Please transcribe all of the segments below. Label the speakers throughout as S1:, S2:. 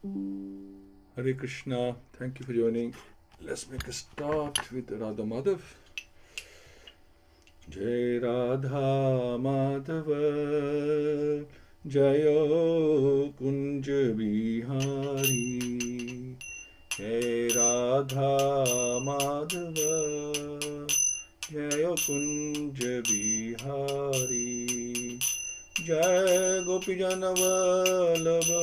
S1: Hare Krishna, thank you for joining. Let's make a start with Radha Madhav. Jai Radha Madhava, Jayo Kunj Bihari. Jai Radha Madhava, Jayo Kunj Bihari. Jai Gopijana Vallabha,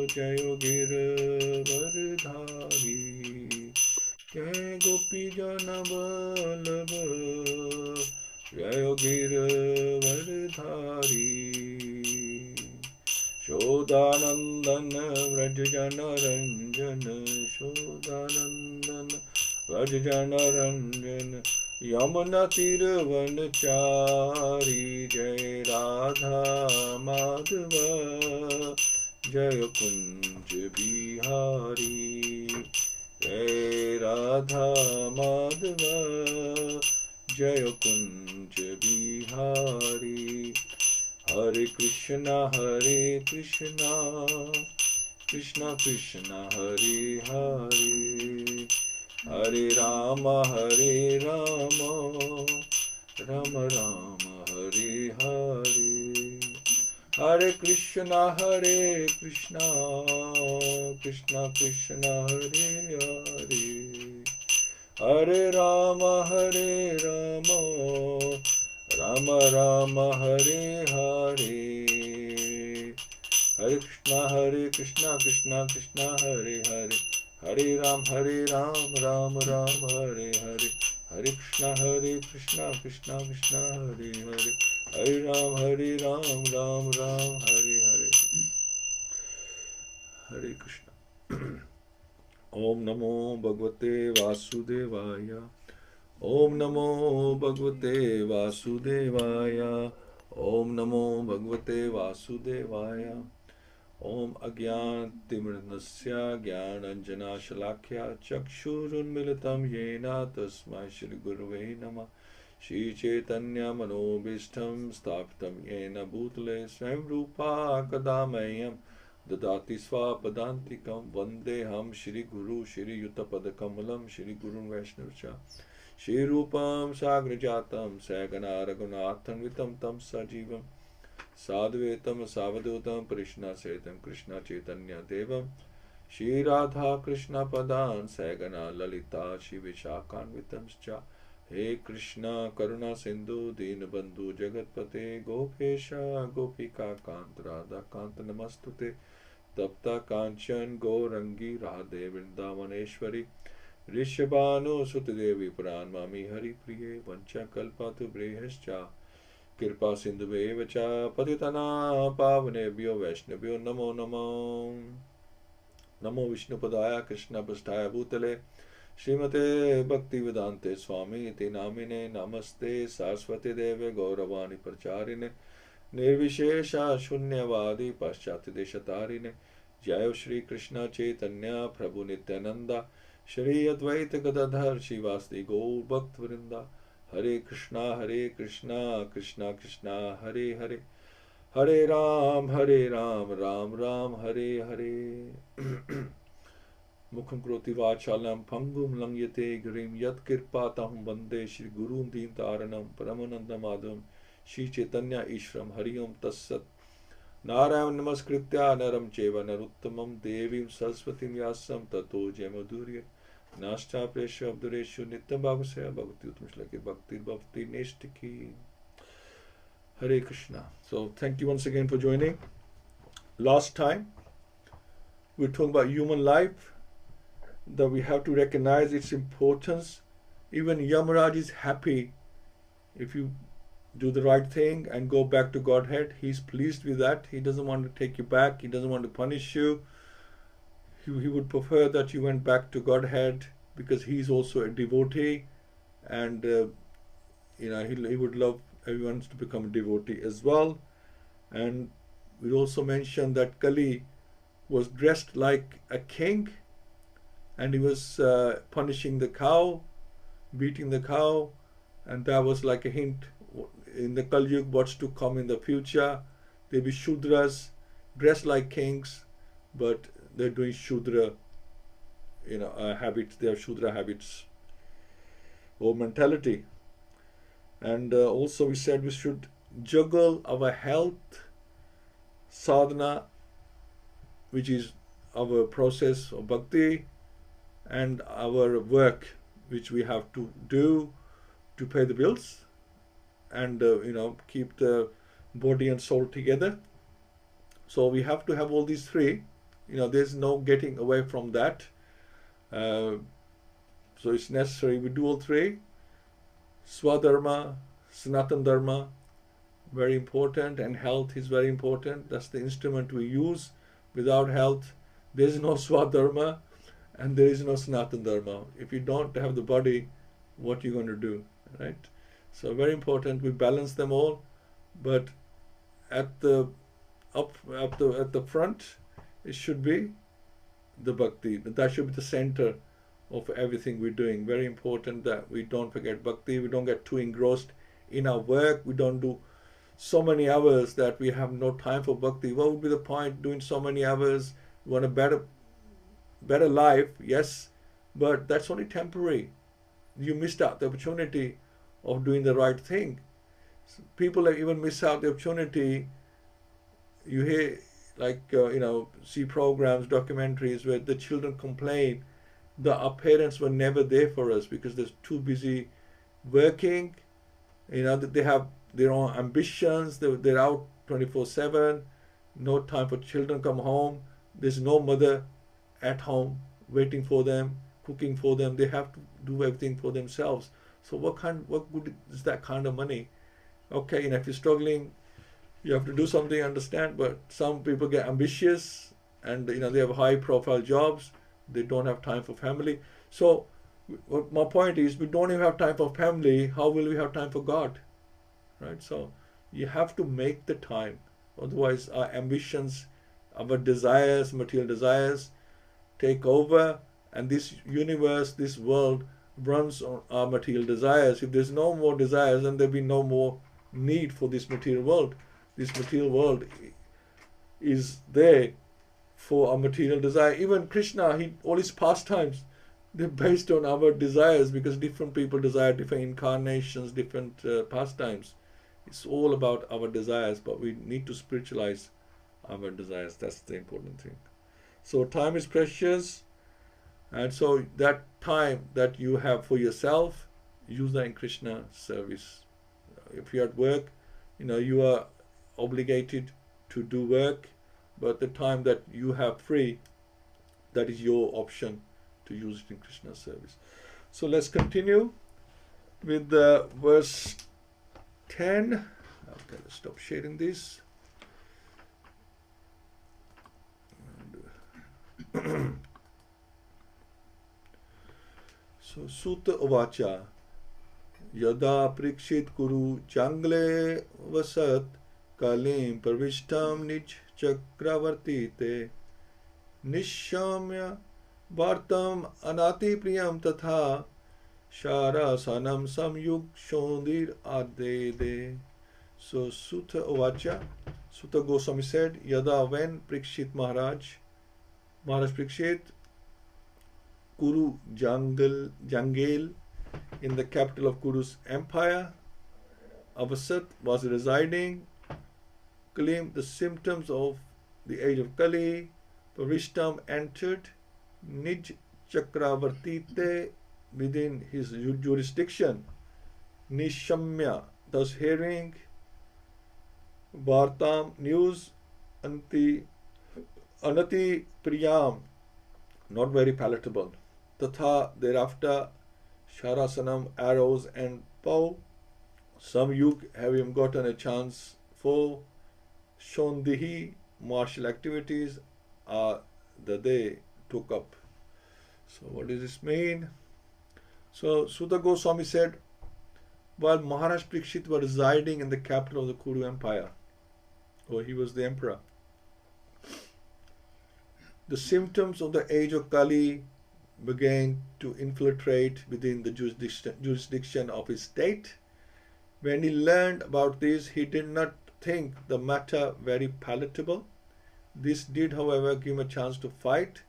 S1: Jayo Giravardhari. Jai Gopijana Vallabha, Jayo Giravardhari. Shodhanandana Vrajjana Ranjana, Shodhanandana Vrajjana Ranjana, Yamuna Tiravanachari. Jai Radha Madhava, Jaya Kunj Bihari. Jai Radha Madhava, Jaya Kunj Bihari. Hare Krishna, Krishna Krishna, Hare Hare, Hare Rama, Rama Rama, Hare Hare. Hare Krishna, Krishna Krishna, Hare Hare, Hare Rama, Rama Rama, Hare Hare. Hare Krishna, Krishna Krishna, Hare Hare, Hare Ram, Ram Ram, Hare Hare. Hare Krishna, Krishna Krishna, Hare Hare, Hare Ram, Ram Ram, Hare Hare. Hare Krishna. Om Namo Bhagavate Vasudevaya. Om Namo Bhagavate Vasudevaya. Om Namo Bhagavate Vasudevaya. Om Agyantimirnasya Gyananjana Shalakya Chakshurunmilitam Yena Tasmai Shri Guruve Namah. Shri Chaitanya Manobishtam Sthapitam Yena Bhutale Swayam Rupa Kadamayam Dadati Swapadantikam Vandeham Shri Guru Shri Yutapadakamalam Shri Guru Vaishnavcha Shri Rupam Sagrajatam Sagana Raghunatham Vitam Tam Sajivam Sadhvetam Savadutam Krishna Setam Krishna Chaitanya Devam Shri Radha Krishna Padan Sagana Lalita Shri Vishakanvitam Scha. He Krishna Karuna Sindhu Deenabandhu Jagatpate Gopesha Gopika Kant Radha Kant Namastute Tapta Kanchan Gourangi Radhe Vrindavaneshwari Rishabhanu Sutadevi Pranmami Hari Priye Vancha Kalpatu Brehascha Kirpa Sindhu Cha Patitana Pavanebhyo Vaishnavyo Namo Namo Namo Vishnu Padaya Krishna Prasthaya Bhutale Śrīmate Bhaktivedanta Swami iti namine namaste Saraswati Deve Gauravani Pracharine Nirvishesha Shunyavadi Paschati Deshatarine Jayo Shri Krishna Chaitanya Prabhu Nityananda Shri Advaita Gadadhar Shivasti Gaur Bhaktivinoda. Hare Krishna, Krishna Krishna, Hare Hare, Hare Ram, Ram Ram, Hare Hare. Mukham kroti vachalam pangum langyate girim yat kirpatahum vande Shri Gurum Deen Taranam Paramananda Madhavam Shri Chaitanya Ishram Hariom Tassat. Narayan Namaskritya Naram Cheva Naruttamam Devim Saraswatim Yasam Tato Jamadurya Nashta Presha Abdureshu Nityam Bhagavata-Sevayā Bhakti-Uttam Shlaki Bhakti Bhakti Neshtiki. Hare Krishna. So thank you once again for joining. Last time we were talking about human life, that we have to recognize its importance. Even Yamaraj is happy if you do the right thing and go back to Godhead. He's pleased with that. He doesn't want to take you back. He doesn't want to punish you. He would prefer that you went back to Godhead, because he's also a devotee, and he would love everyone to become a devotee as well. And we also mentioned that Kali was dressed like a king, and he was punishing the cow, beating the cow, and that was like a hint in the Kali Yuga what's to come in the future. They'll be Shudras, dressed like kings, but they're doing Shudra, habits. They have Shudra habits or mentality. And also we said we should juggle our health, sadhana, which is our process of bhakti, and our work, which we have to do to pay the bills and keep the body and soul together. So we have to have all these three. There's no getting away from that. So it's necessary we do all three. Swadharma, Sanatana Dharma, very important, and health is very important. That's the instrument we use. Without health, there is no Swadharma and there is no Sanatana Dharma. If you don't have the body, what are you going to do, right? So very important we balance them all, but at the front, it should be the bhakti. That should be the center of everything we're doing. Very important that we don't forget bhakti. We don't get too engrossed in our work. We don't do so many hours that we have no time for bhakti. What would be the point doing so many hours? We want a better life, yes, but that's only temporary. You missed out the opportunity of doing the right thing. People even miss out the opportunity. You hear, see programs, documentaries where the children complain that our parents were never there for us because they're too busy working. That they have their own ambitions. They're out 24/7. No time for children come home. There's no mother at home waiting for them, cooking for them. They have to do everything for themselves. So what good is that kind of money? Okay, if you're struggling, you have to do something, understand, but some people get ambitious and they have high profile jobs. They don't have time for family. So what my point is, we don't even have time for family. How will we have time for God? Right? So you have to make the time. Otherwise our ambitions, our desires, material desires take over, and this universe, this world runs on our material desires. If there's no more desires, then there'll be no more need for this material world. This material world is there for our material desire. Even Krishna, all his pastimes, they're based on our desires, because different people desire different incarnations, different pastimes. It's all about our desires, but we need to spiritualize our desires. That's the important thing. So time is precious, and so that time that you have for yourself, use that in Krishna service. If you're at work, you are obligated to do work, but the time that you have free, that is your option to use it in Krishna service. So let's continue with verse 10. Okay, let's stop sharing this. So Sutta Uvacha Yada Prikshit Kuru Changle Vasat Kalim Pravishtam Nij Chakravartite Nishamya Vartam Anati Priyam Tatha Shara Sanam Samyug Shondir Adede. So Sutta Uvacha, Sutta Goswami said, Yada, when Prikshit Maharaj Prikshit, Kuru Jangale, in the capital of Kuru's empire, Avasat was residing, claimed the symptoms of the age of Kali, Parishtam entered, Nij Chakravartite, within his jurisdiction, Nishamya, thus hearing, Vartam, news, Anati Priyam, not very palatable. Tatha, thereafter, Sharasanam, arrows and bow. Some yug, having gotten a chance for Shondihi, martial activities, that they took up. So what does this mean? So Sutta Goswami said, while Maharaj Parikshit was residing in the capital of the Kuru Empire, or he was the emperor, the symptoms of the age of Kali began to infiltrate within the jurisdiction of his state. When he learned about this, he did not think the matter very palatable. This did, however, give him a chance to fight.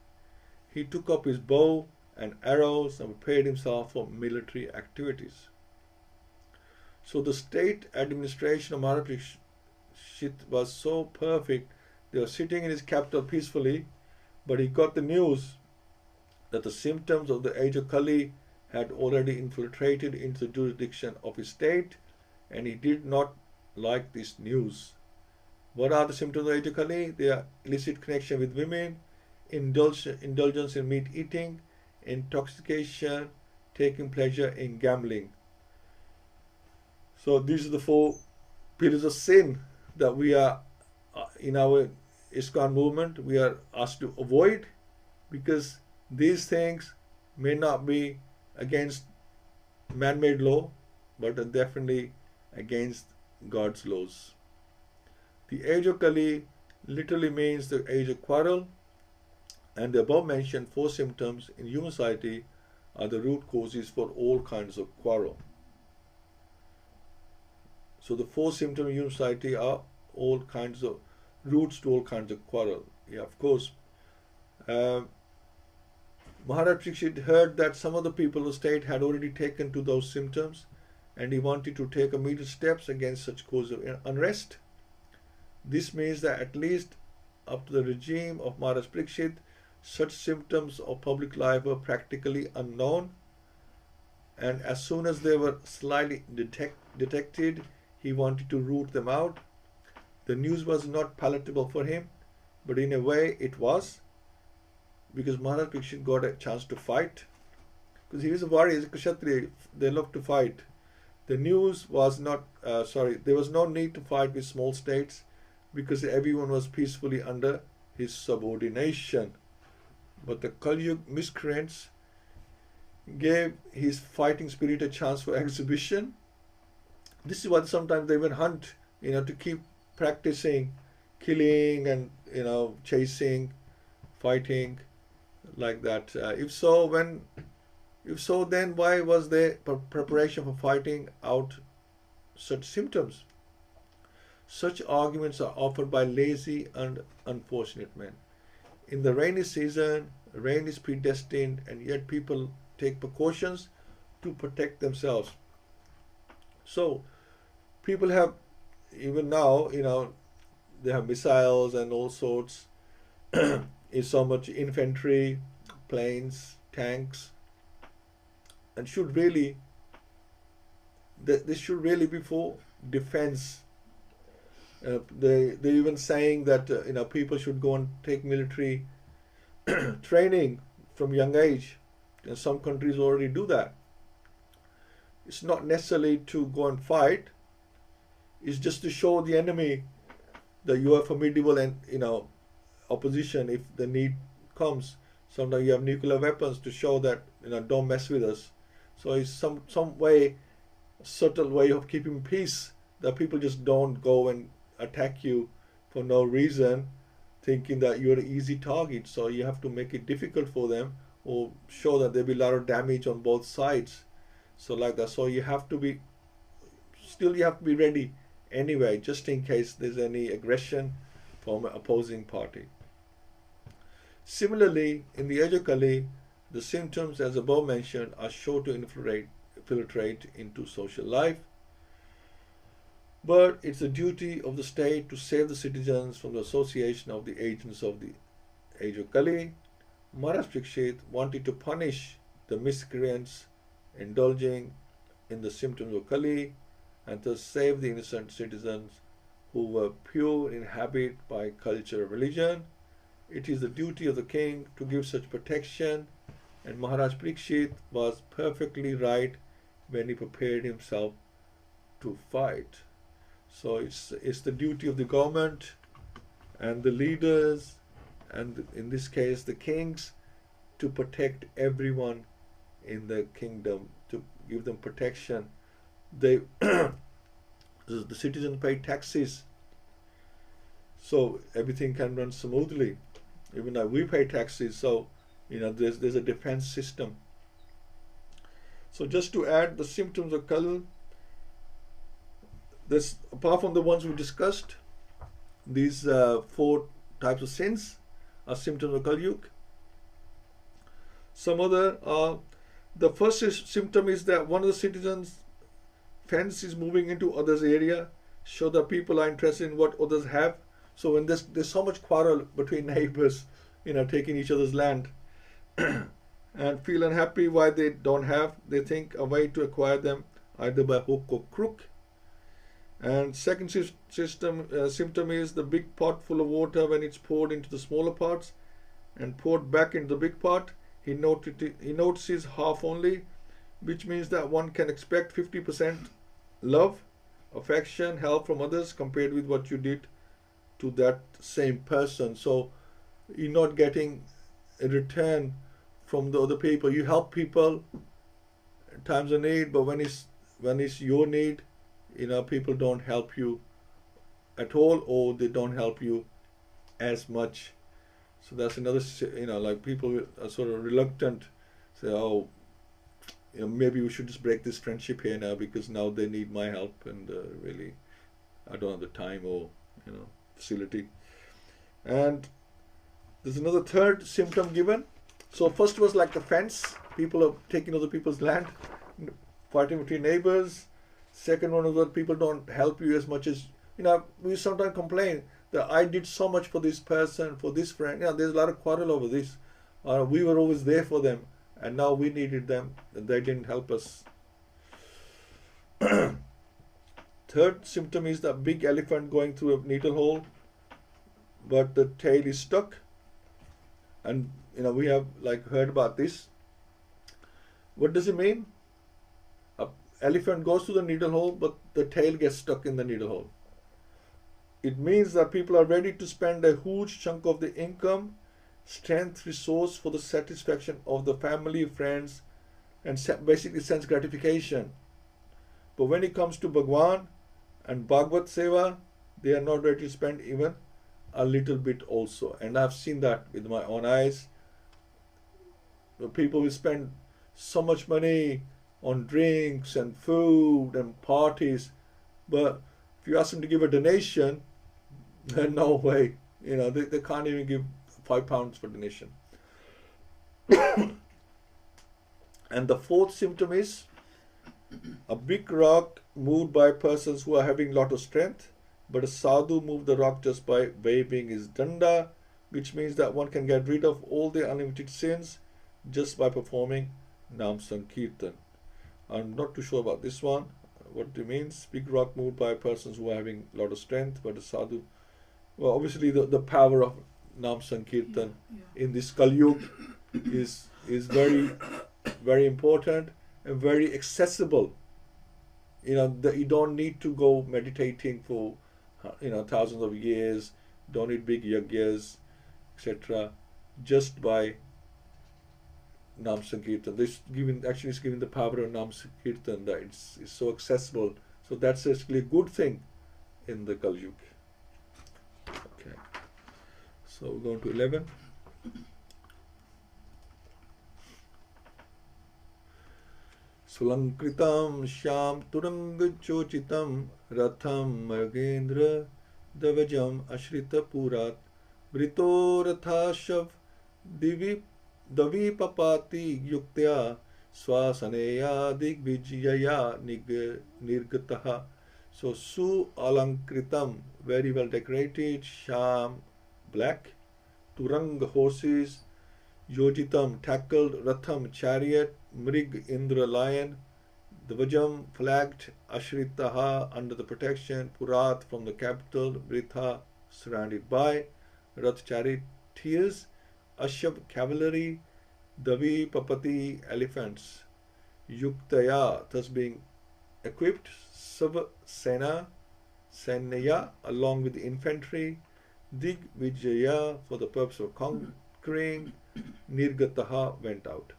S1: He took up his bow and arrows and prepared himself for military activities. So the state administration of Maharaj Parikshit was so perfect. They were sitting in his capital peacefully, but he got the news that the symptoms of the age of Kali had already infiltrated into the jurisdiction of his state, and he did not like this news. What are the symptoms of the age of Kali? They are illicit connection with women, indulgence in meat eating, intoxication, taking pleasure in gambling. So these are the 4 pillars of sin that we are in our Iskcon movement we are asked to avoid, because these things may not be against man-made law, but are definitely against God's laws. The age of Kali literally means the age of quarrel, and the above mentioned 4 symptoms in human society are the root causes for all kinds of quarrel. So the 4 symptoms in human society are all kinds of roots to all kinds of quarrel. Yeah, of course. Maharaj Parikshit heard that some of the people of the state had already taken to those symptoms, and he wanted to take immediate steps against such cause of unrest. This means that at least up to the regime of Maharaj Parikshit, such symptoms of public life were practically unknown, and as soon as they were slightly detected, he wanted to root them out. The news was not palatable for him, but in a way it was, because Maharaj Parikshit got a chance to fight. Because he was a warrior, he was a Kshatriya, they love to fight. The news was not, there was no need to fight with small states, because everyone was peacefully under his subordination. But the Kali miscreants gave his fighting spirit a chance for exhibition. This is why sometimes they even hunt, to keep practicing killing and, chasing, fighting, like that. If so, then why was there preparation for fighting out such symptoms? Such arguments are offered by lazy and unfortunate men. In the rainy season, rain is predestined, and yet people take precautions to protect themselves. So, people have, even now, they have missiles and all sorts. Is so much infantry, planes, tanks, and this should really be for defense. They're even saying that people should go and take military training from young age, and some countries already do that. It's not necessarily to go and fight. It's just to show the enemy that you are formidable and opposition if the need comes. Sometimes you have nuclear weapons to show that don't mess with us. So it's some way, subtle way of keeping peace, that people just don't go and attack you for no reason, thinking that you're an easy target. So you have to make it difficult for them, or show that there'll be a lot of damage on both sides. So like that. So you have to be ready anyway, just in case there's any aggression from an opposing party. Similarly, in the age of Kali, the symptoms as above mentioned are sure to infiltrate into social life. But it's the duty of the state to save the citizens from the association of the agents of the age of Kali. Maharaj Parikshit wanted to punish the miscreants indulging in the symptoms of Kali, and thus save the innocent citizens who were pure in habit by culture or religion. It is the duty of the king to give such protection, and Maharaj Parikshit was perfectly right when he prepared himself to fight. So it's the duty of the government and the leaders, and in this case the kings, to protect everyone in the kingdom, to give them protection. The citizens pay taxes, so everything can run smoothly. Even though we pay taxes, so there's a defense system. So just to add, the symptoms of Kali, this, apart from the ones we discussed, these 4 types of sins are symptoms of Kali Yuga. Some other, the first symptom is that one of the citizens' fence is moving into others' area, so that people are interested in what others have. So when there's so much quarrel between neighbors, taking each other's land, and feel unhappy why they don't have, they think a way to acquire them either by hook or crook. And second symptom is the big pot full of water, when it's poured into the smaller parts and poured back into the big pot, he notices half only, which means that one can expect 50% love, affection, help from others compared with what you did to that same person. So you're not getting a return from the other people. You help people at times of need, but when it's your need, people don't help you at all, or they don't help you as much. So that's another, like people are sort of reluctant, say, oh, maybe we should just break this friendship here now because now they need my help, and really, I don't have the time or, facility. And there's another third symptom given. So first was like the fence. People are taking other people's land, fighting between neighbors. Second one is that people don't help you as much as, we sometimes complain that I did so much for this person, for this friend. There's a lot of quarrel over this. We were always there for them, and now we needed them, and they didn't help us. Third symptom is the big elephant going through a needle hole, but the tail is stuck. And we have heard about this. What does it mean? An elephant goes through the needle hole, but the tail gets stuck in the needle hole. It means that people are ready to spend a huge chunk of the income, strength, resource for the satisfaction of the family, friends, and basically sense gratification. But when it comes to Bhagwan and Bhagavad-Sevayā, they are not ready to spend even a little bit also. And I've seen that with my own eyes. The people will spend so much money on drinks and food and parties, but if you ask them to give a donation, no way. They can't even give £5 for donation. And the fourth symptom is a big rock moved by persons who are having a lot of strength, but a sadhu moved the rock just by waving his danda, which means that one can get rid of all the unlimited sins just by performing Nam Sankirtan. I'm not too sure about this one, what it means. Big rock moved by persons who are having a lot of strength, but a sadhu. Well, obviously the power of Nam Sankirtan in this Kali Yuga is very, very important and very accessible. You don't need to go meditating for thousands of years, don't need big yagyas, etc. Just by Nam Sankirtan. This is giving the power of Nam Sankirtan, that it's so accessible. So that's actually a good thing in the Kali Yuga. Okay. So we're going to 11. Sulankritam Shyam Turang Chochitam Ratham Margendra Davajam Ashrita Purat Brito Rathashav Davi Papati Yuktya Swasaneya Digvijaya Nirgataha. So Su Alankritam, very well decorated, Sham, black, Turang, horses, Yojitam, tackled, Ratham, chariot, Mrig, Indra, lion, Dvajam, flagged, Ashritaha, under the protection, Purat, from the capital, Britha, surrounded by, Rath, charioteers, Ashav, cavalry, Davi, Papati, elephants, Yuktaya, thus being equipped, Sab, Sena, Senaya, along with the infantry, Dig, Vijaya, for the purpose of conquering, Nirgataha, went out.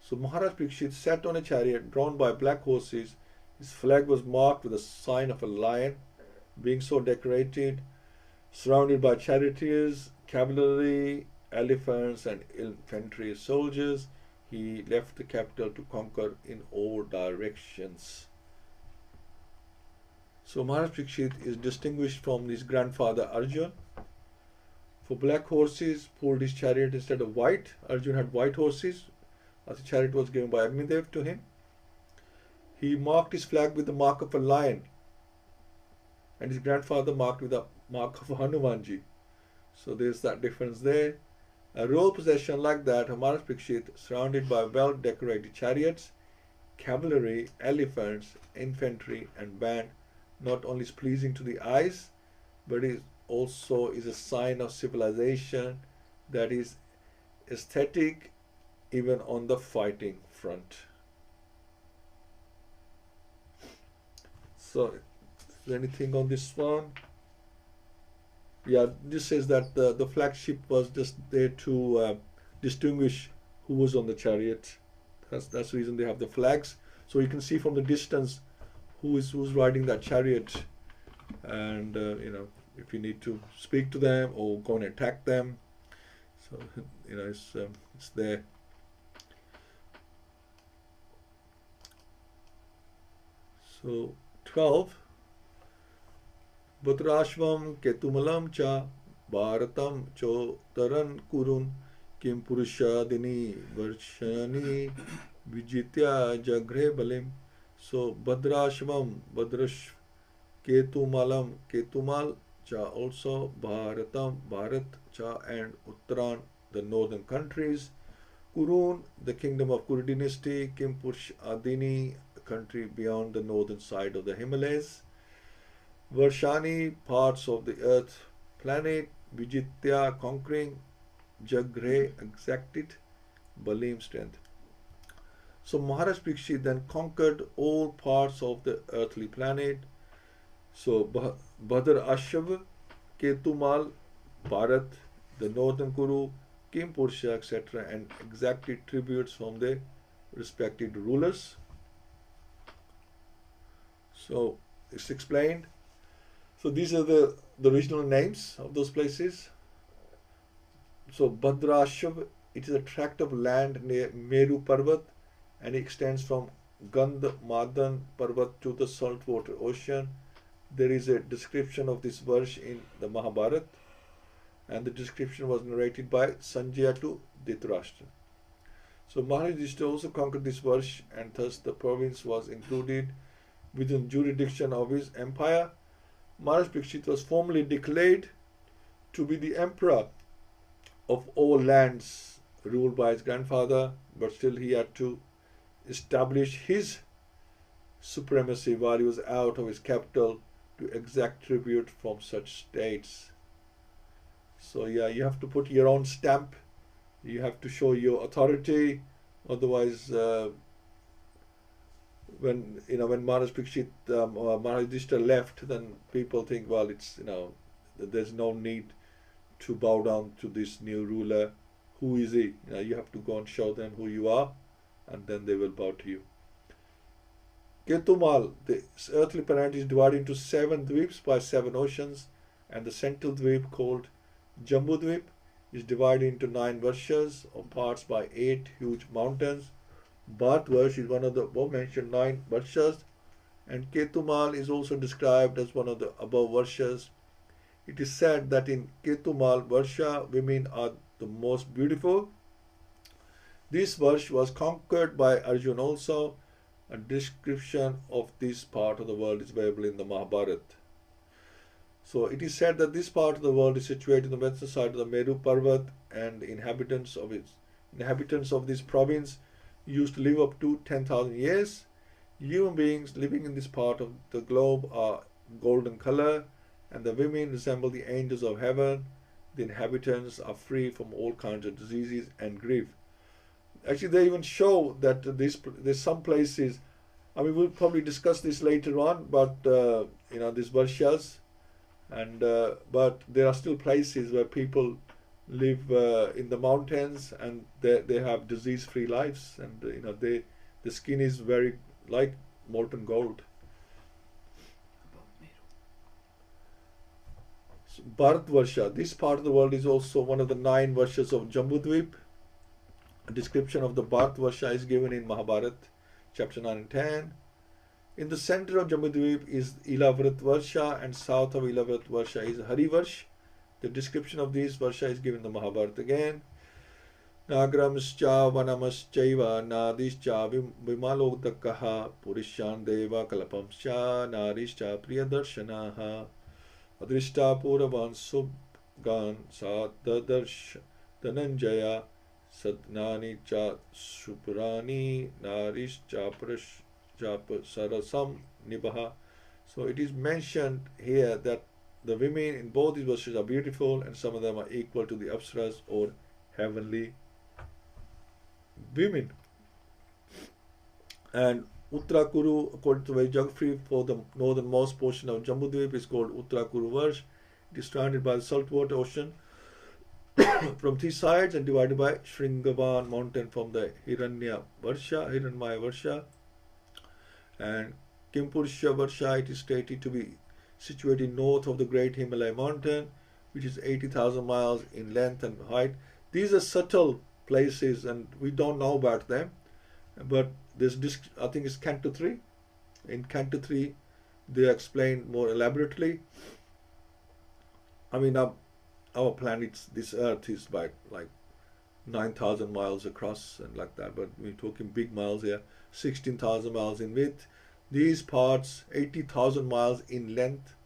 S1: So Maharaj Parikshit sat on a chariot drawn by black horses. His flag was marked with a sign of a lion, being so decorated, surrounded by charioteers, cavalry, elephants, and infantry soldiers. He left the capital to conquer in all directions. So Maharaj Parikshit is distinguished from his grandfather Arjun, for black horses, pulled his chariot instead of white. Arjuna had white horses, as the chariot was given by Agnidev to him. He marked his flag with the mark of a lion, and his grandfather marked with the mark of Hanumanji. So there's that difference there. A royal procession like that, Maharaj Parikshit, surrounded by well-decorated chariots, cavalry, elephants, infantry, and band, not only is pleasing to the eyes, but it also is a sign of civilization that is aesthetic even on the fighting front. So, is there anything on this one? Yeah, this says that the flagship was just there to distinguish who was on the chariot. That's the reason they have the flags. So you can see from the distance who's riding that chariot, and if you need to speak to them or go and attack them, so it's there. So 12. Bhadrashvam ketumalam cha bharatam chotaran kurun kim purushadini varshani vijitya jagre balim. So Bhadrashvam, Bhadrash ketumalam, ketumal cha also bharatam, Bharat cha and Uttaran, the northern countries. Kurun, the kingdom of Kuru dynasty. Kim Purushadini, the country beyond the northern side of the Himalayas. Varshani, parts of the earth planet. Vijitya, conquering. Jagre, exacted. Balim, strength. So Maharaj Parikshit then conquered all parts of the earthly planet. So Bhadra Ashav, Ketumal, Bharat, the northern Kuru, Kim Purusha, etc., and exacted tributes from the respected rulers. So it's explained. So these are the original names of those places. So Bhadrashav, it is a tract of land near Meru Parvat, and it extends from Gandh Madan Parvat to the saltwater ocean. There is a description of this verse in the Mahabharata, and the description was narrated by Sanjaya to Dhritarashtra. So Maharaj Yudhishthira also conquered this verse, and thus the province was included within jurisdiction of his empire. Maharaj Parikshit was formally declared to be the emperor of all lands ruled by his grandfather, but still he had to establish his supremacy while he was out of his capital to exact tribute from such states. So yeah, you have to put your own stamp, you have to show your authority, otherwise when Maharaj Parikshit Maharaj Yudhishthira left, then people think, well, it's there's no need to bow down to this new ruler. Who is he? You have to go and show them who you are, and then they will bow to you. Ketumal, the earthly planet, is divided into 7 dweeps by 7 oceans, and the central dweep, called Jambudvip, is divided into 9 varshas, or parts by 8 huge mountains. Bharatvarsh is one of the above mentioned 9 varshas, and Ketumal is also described as one of the above varshas. It is said that in Ketumal Varsha, women are the most beautiful. This verse was conquered by Arjuna also. A description of this part of the world is available in the Mahabharata. So it is said that this part of the world is situated on the western side of the Meru Parvat, and the inhabitants of this province used to live up to 10,000 years. Human beings living in this part of the globe are golden color, and the women resemble the angels of heaven. The inhabitants are free from all kinds of diseases and grief. Actually, they even show that there's some places, we'll probably discuss this later on, but these varshas, and but there are still places where people live in the mountains, and they have disease-free lives, and the skin is very like molten gold. So, Bharat Varsha, this part of the world is also one of the 9 varshas of Jambudvip. A description of the Bharat Varsha is given in Mahabharata, chapter 9 and 10. In the center of Jambudvip is Ilavrat Varsha, and south of Ilavrat Varsha is Harivarsh. The description of these Varsha is given in the Mahabharata again. Nagramscha vanamaschaiva nadischa vimalodakaha purishan deva kalapamscha narischa priyadarshanaha adrishta puravan subgan sadadarsh dhananjaya sadnani cha suprani narischa sarasam nibaha. So it is mentioned here that the women in both these verses are beautiful, and some of them are equal to the apsaras or heavenly women. And Uttarakuru, according to the geography, for the northernmost portion of Jambudvip is called Uttarakuru Varsh. It is surrounded by the saltwater ocean from three sides and divided by Shringavan mountain from the Hiranmaya Varsha. And Kimpursha Varsha, it is stated to be situated north of the great Himalaya mountain, which is 80,000 miles in length and height. These are subtle places and we don't know about them, but this I think it's canto 3. In canto 3 they explain more elaborately. I mean, our planet, this earth, is by like 9,000 miles across and like that, but we're talking big miles here. 16,000 miles in width. These parts 80,000 miles in length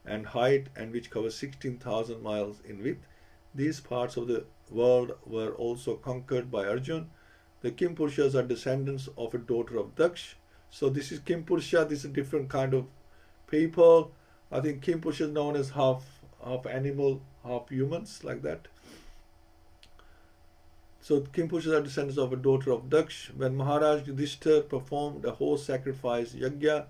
S1: and height, and which cover 16,000 miles in width. These parts of the world were also conquered by Arjuna. The Kimpurshas are descendants of a daughter of Daksh. So this is Kimpursha. This is a different kind of people. I think Kimpursha is known as half animal, half humans, like that. So Kimpushas are descendants of a daughter of Daksh. When Maharaj Yudhishthira performed a whole sacrifice yajna,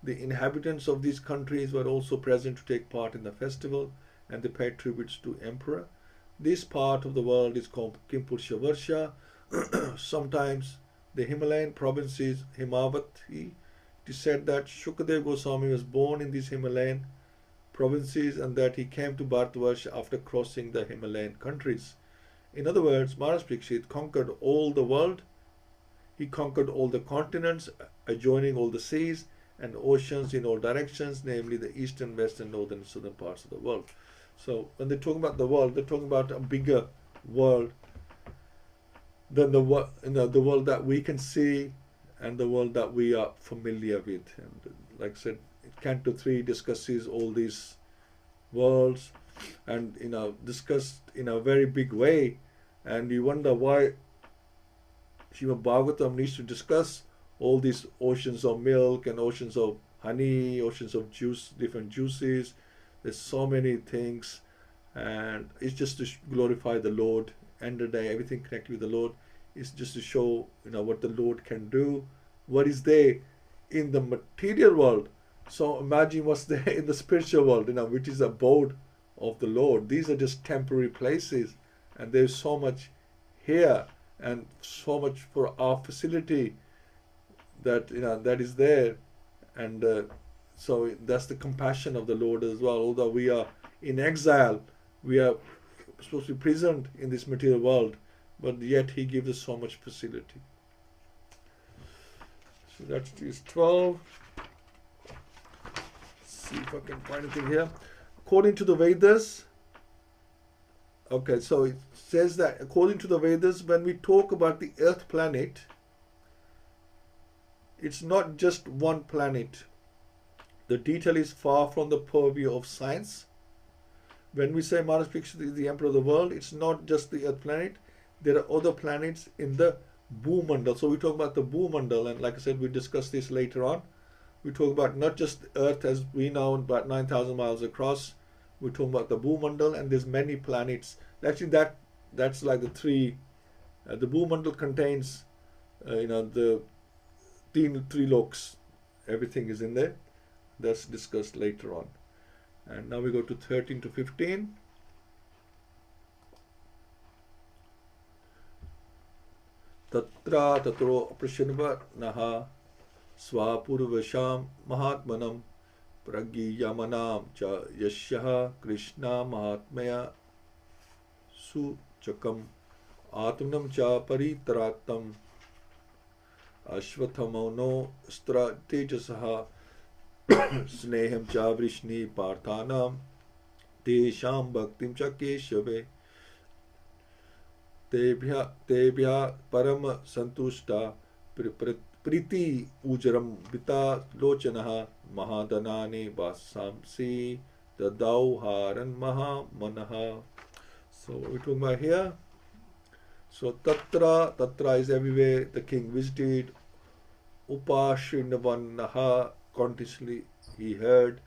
S1: the inhabitants of these countries were also present to take part in the festival, and they paid tributes to emperor. This part of the world is called Kimpursha Varsha. Sometimes the Himalayan provinces, Himavati, it is said that Shukadeva Goswami was born in these Himalayan provinces and that he came to Bharatavarsha after crossing the Himalayan countries. In other words, Maharaj Parikshit conquered all the world. He conquered all the continents, adjoining all the seas and oceans in all directions, namely the eastern, western, northern, and southern parts of the world. So when they're talking about the world, they're talking about a bigger world than the world that we can see and the world that we are familiar with. And like I said, Canto 3 discusses all these worlds and discussed in a very big way. And you wonder why Śrīmad-Bhāgavatam needs to discuss all these oceans of milk and oceans of honey, oceans of juice, different juices. There's so many things, and it's just to glorify the Lord. End of the day, everything connected with the Lord is just to show what the Lord can do, what is there in the material world. So imagine what's there in the spiritual world, which is the abode of the Lord. These are just temporary places, and there's so much here and so much for our facility that that is there. And so that's the compassion of the Lord as well. Although we are in exile, we are supposed to be present in this material world, but yet He gives us so much facility. So that's these 12. See if I can find anything here. According to the Vedas, okay, so it says that according to the Vedas, when we talk about the Earth planet, it's not just one planet. The detail is far from the purview of science. When we say Maharaj Parikshit is the emperor of the world, it's not just the Earth planet. There are other planets in the Bhumandal. So we talk about the Bhumandal, and like I said, we discuss this later on. We talk about not just Earth as we know, about 9,000 miles across. We talk about the Bhumandal, and there's many planets. Actually, that's like the three. The Bhumandal contains, the three loks. Everything is in there. That's discussed later on. And now we go to 13 to 15. Tatra tatro aprashanva naha swapurvasham mahatmanam pragyamanam cha yasyaha Krishna mahatmaya suchakam atmanam cha paritaratam ashvathamano stra tejasaha sneham cha vrishni parthanam Tesham bhaktim cha keshave tebhya param santushta priti ujram vita lochanaha mahadanani vasamsi dadau haran maha manaha. So what we're talking about here. So tatra is everywhere. The king visited. Upashrinavanaha, continuously he heard.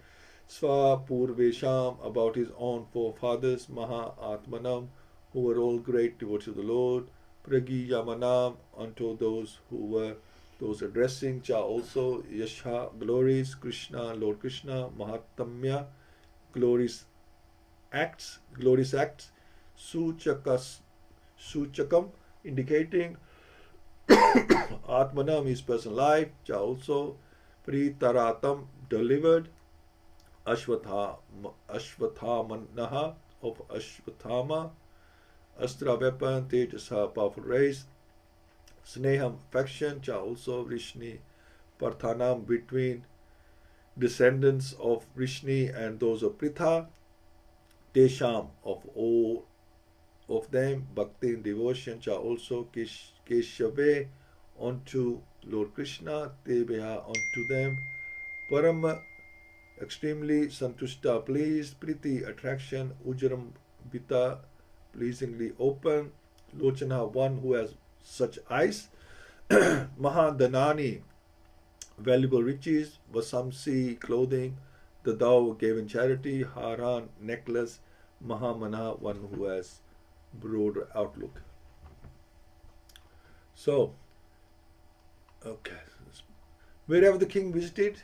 S1: Svapurvesham, about his own forefathers. Maha Atmanam, who were all great devotees of the Lord. Pragiyamanam, unto those who were those addressing. Cha also. Yasha, glories. Krishna, Lord Krishna. Mahatmya, glories acts. Suchakam, indicating Atmanam, his personal life. Cha also. Pritaratam, delivered. Ashvathamanaha, of Ashvathama. Astra, weapon. Tejasa, powerful race. Sneham, affection. Cha also. Vrishni, Parthanam, between descendants of Vrishni and those of Pritha. Tesham, of all of them. Bhakti, in devotion. Cha also. Keshava, unto Lord Krishna. Tebhya, unto them. Param, extremely. Santushta, pleased. Priti, attraction. Ujram, vita, pleasingly open. Lochana, one who has such eyes. Mahadanani, valuable riches. Vasamsi, clothing. Dadau, gave in charity. Haran, necklace. Mahamana, one who has broad outlook. So, okay. Wherever the king visited,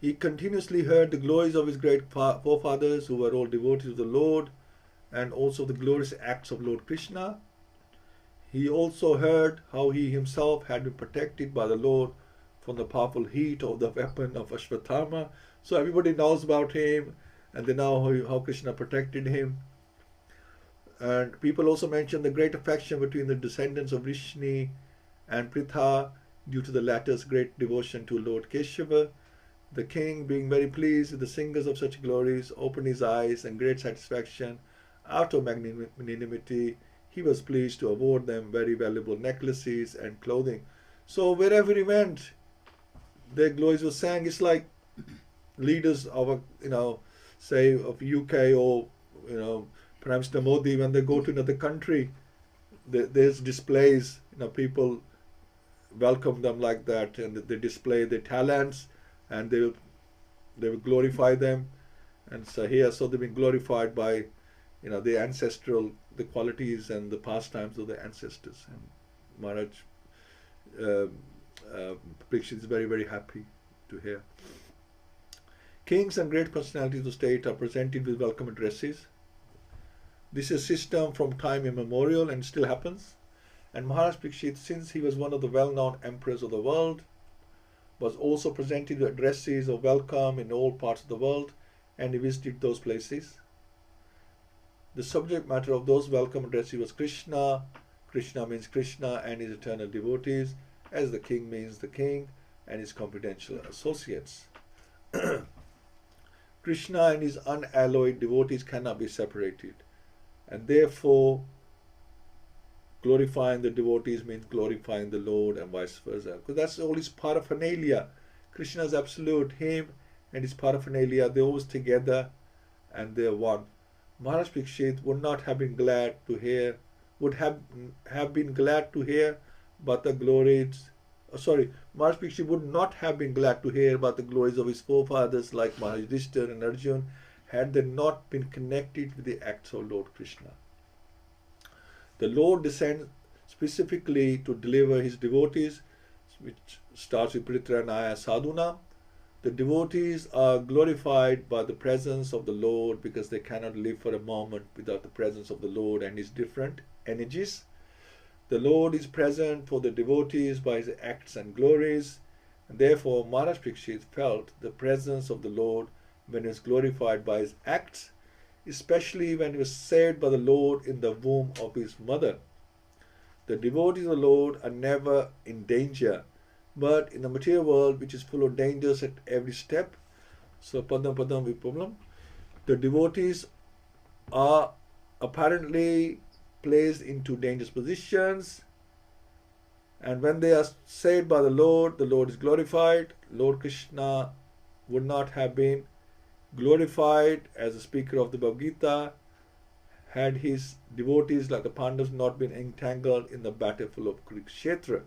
S1: he continuously heard the glories of his great forefathers, who were all devotees of the Lord, and also the glorious acts of Lord Krishna. He also heard how he himself had been protected by the Lord from the powerful heat of the weapon of Ashvathama. So everybody knows about him, and they know how Krishna protected him. And people also mention the great affection between the descendants of Vrishni and Pritha, due to the latter's great devotion to Lord Keshava. The king, being very pleased with the singers of such glories, opened his eyes and great satisfaction. Out of magnanimity, he was pleased to award them very valuable necklaces and clothing. So wherever he went, their glories were sang. It's like leaders of say of UK or Prime Minister Modi, when they go to another country, there's displays. People welcome them like that, and they display their talents, and they will glorify them. And so here, so they've been glorified by the ancestral, the qualities and the pastimes of the ancestors. And Maharaj Parikshit is very, very happy to hear. Kings and great personalities of the state are presented with welcome addresses. This is a system from time immemorial and still happens. And Maharaj Parikshit, since he was one of the well-known emperors of the world, was also presented with addresses of welcome in all parts of the world, and he visited those places. The subject matter of those welcome addresses was Krishna. Krishna means Krishna and his eternal devotees, as the king means the king and his confidential associates. Krishna and his unalloyed devotees cannot be separated, and therefore glorifying the devotees means glorifying the Lord, and vice versa. Because that's all his paraphernalia. Krishna is absolute. Him and his paraphernalia, they're always together and they're one. Maharaj Parikshit would not have been glad to hear, been glad to hear about the glories. Maharaj Parikshit would not have been glad to hear about the glories of his forefathers like Maharaj Yudhishthira and Arjun, had they not been connected with the acts of Lord Krishna. The Lord descends specifically to deliver his devotees, which starts with Pritranaya Sadhuna. The devotees are glorified by the presence of the Lord because they cannot live for a moment without the presence of the Lord and his different energies. The Lord is present for the devotees by his acts and glories, and therefore Maharaj Parikshit felt the presence of the Lord when he was glorified by his acts, especially when he was saved by the Lord in the womb of his mother. The devotees of the Lord are never in danger, but in the material world, which is full of dangers at every step. So padam padam vipumlam. the devotees are apparently placed into dangerous positions, and when they are saved by the Lord is glorified. Lord Krishna would not have been glorified as a speaker of the Bhagavad-Gita had his devotees like the Pandavas not been entangled in the battlefield of Kurukshetra.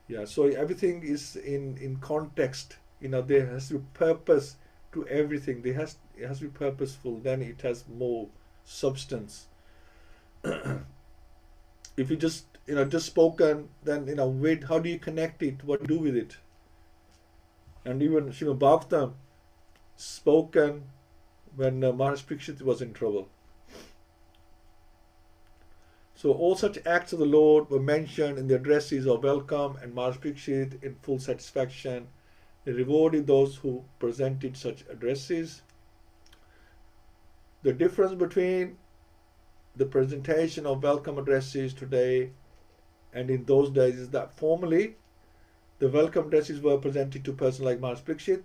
S1: Yeah, so everything is in context. There has to be purpose to everything. It has to be purposeful. Then it has more substance. If you just spoken, then wait, how do you connect it? What do you do with it? And even Śrīmad-Bhāgavatam spoken when Maharaj Parikshit was in trouble. So all such acts of the Lord were mentioned in the addresses of welcome, and Maharaj Parikshit, in full satisfaction, rewarded those who presented such addresses. The difference between the presentation of welcome addresses today and in those days is that formally the welcome addresses were presented to a person like Maharaj Parikshit.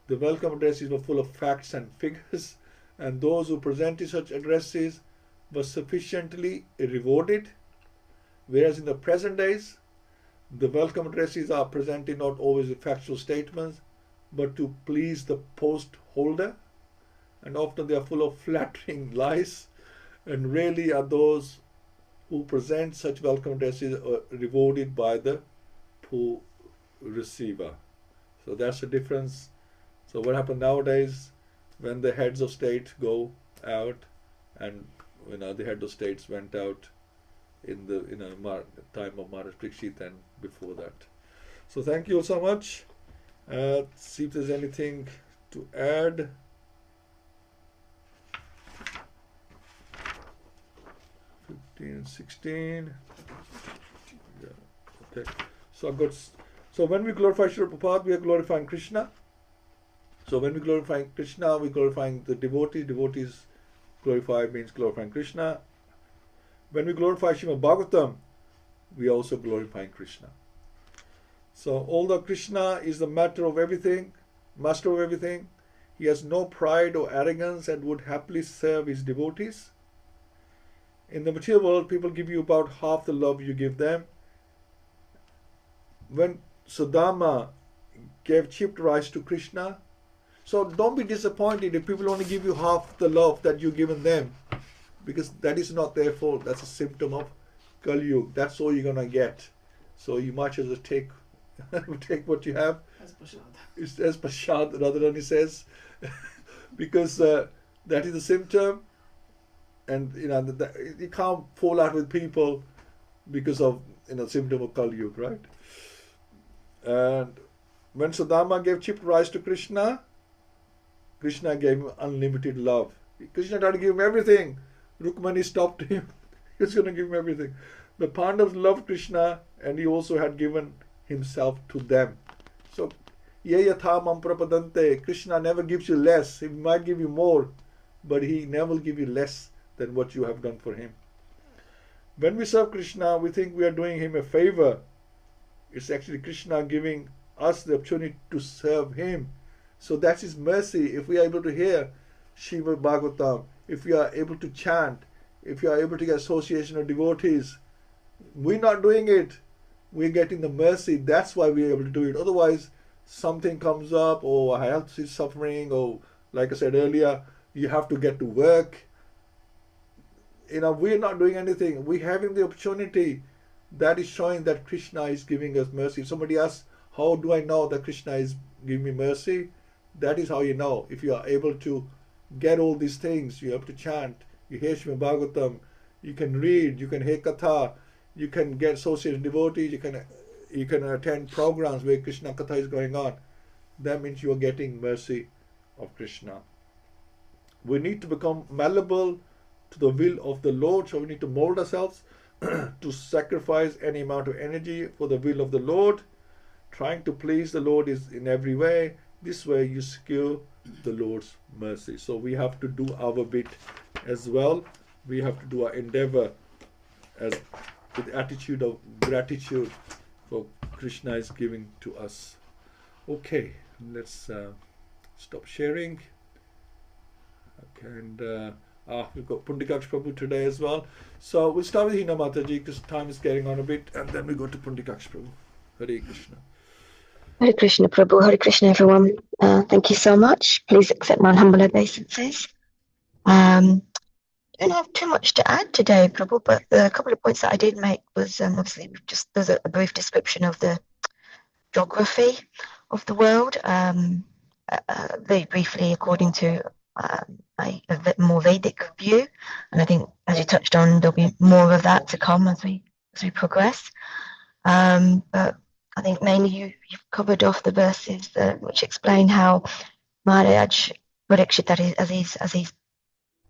S1: The welcome addresses were full of facts and figures, and those who presented such addresses were sufficiently rewarded. Whereas in the present days, the welcome addresses are presented not always with factual statements, but to please the post holder, and often they are full of flattering lies, and rarely are those who present such welcome addresses rewarded by the poor receiver. So that's the difference. So what happened nowadays, when the heads of state go out, and the head of states went out in the time of Maharaj Parikshit and before that. So thank you all so much. See if there's anything to add. And 16. Yeah. Okay. So when we glorify Srila Prabhupada, we are glorifying Krishna. So when we glorify Krishna, we are glorifying the devotee. Devotees glorified means glorifying Krishna. When we glorify Śrīmad-Bhāgavatam, we are also glorifying Krishna. So although Krishna is the master of everything, he has no pride or arrogance and would happily serve his devotees. In the material world, people give you about half the love you give them. When Sudama gave chipped rice to Krishna, so don't be disappointed if people only give you half the love that you've given them, because that is not their fault. That's a symptom of Kali Yuga. That's all you're gonna get. So you might as well take what you have. As Prashad, Radharani says, because that is the symptom. And you can't fall out with people because of symptom of Kali Yuga, right? And when Sudama gave chipped rice to Krishna, Krishna gave him unlimited love. Krishna tried to give him everything. Rukmani stopped him. He was going to give him everything. The Pandavas loved Krishna, and he also had given himself to them. So, ye yatha mam prapadante. Krishna never gives you less. He might give you more, but he never will give you less than what you have done for him. When we serve Krishna, we think we are doing him a favor. It's actually Krishna giving us the opportunity to serve him. So that's his mercy. If we are able to hear Śrīmad-Bhāgavatam, if we are able to chant, if we are able to get association of devotees, we're not doing it. We're getting the mercy. That's why we're able to do it. Otherwise, something comes up, or health is suffering, or like I said earlier, you have to get to work. We're not doing anything. We're having the opportunity. That is showing that Krishna is giving us mercy. If somebody asks, how do I know that Krishna is giving me mercy? That is how you know. If you are able to get all these things, you have to chant, you hear Śrīmad-Bhāgavatam, you can read, you can hear Katha, you can get associated devotees, you can attend programs where Krishna Katha is going on. That means you are getting mercy of Krishna. We need to become malleable to the will of the Lord, so we need to mold ourselves to sacrifice any amount of energy for the will of the Lord. Trying to please the Lord is in every way. This way you secure the Lord's mercy. So we have to do our bit as well. We have to do our endeavor with attitude of gratitude for Krishna is giving to us. Okay, let's stop sharing. Okay, and we've got Pundikaksh Prabhu today as well. So we'll start with Hina Mataji because time is getting on a bit, and then we go to Pundikaksh Prabhu. Hare Krishna.
S2: Hare Krishna, Prabhu. Hare Krishna, everyone. Thank you so much. Please accept my humble obeisances. Don't have too much to add today, Prabhu, but a couple of points that I did make was obviously just there's a brief description of the geography of the world, very briefly according to a more Vedic view, and I think as you touched on, there'll be more of that to come as we progress. But I think mainly you've covered off the verses which explain how Maharaj Parikshit, as he's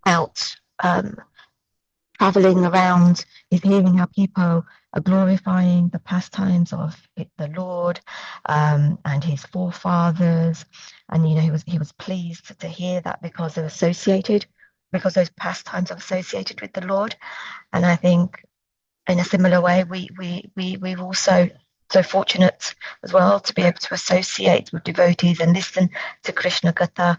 S2: out traveling around, is hearing how people are glorifying the pastimes of the Lord and his forefathers, and he was pleased to hear that because those pastimes are associated with the Lord. And I think in a similar way, we're also so fortunate as well to be able to associate with devotees and listen to Krishna Gatha.